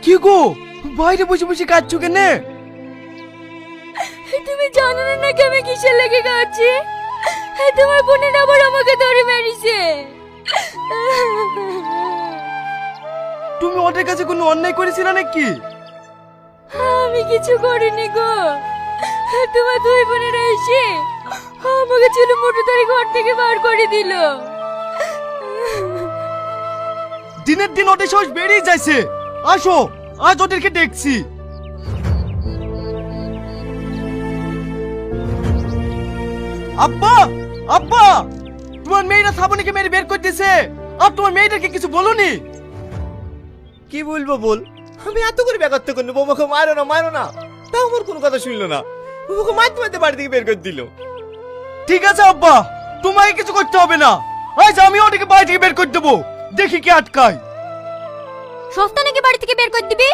কি গো, বাইরে বসে বসে কাঁদছো কেন? তুমি জানো না নাকি আমি কিসের লেগে কাঁদছি? তোমার বোনের আবার আমাকে ধরে মেরেছে। তুমি ওদের কাছে কোনো অন্যায় করেছিলে নাকি? আমি কিছু করিনি গো, তোমার দুই বোনেরা এসে আমাকে ছিল মোটরদারি ঘর থেকে বার করে দিল। দিনের দিন ওদের সাহস বেড়েই যাচ্ছে। আসো, আজ ওদেরকে দেখছি। আব্বা, আব্বা, তোমার মেয়েরা শ্রাবণীকে মেরে বের করে দিয়েছে। আর তোমার মেয়েটাকে কিছু বলোনি? কি বলবো বল, আমি এত করে ব্যাঘাত করলো, বৌমাকে মারো না মারো না, তাও আমার কোনো কথা শুনলো না। বৌমাকে মারতে মারতে বাড়ি থেকে বের করে দিল। ঠিক আছে আব্বা, তোমাকে কিছু করতে হবে না। আজ আমি ওদেরকে বাড়ি থেকে বের করে দেবো, দেখি কি আটকায়। সস্তা নাকি বাড়ি থেকে বের করে দিবি?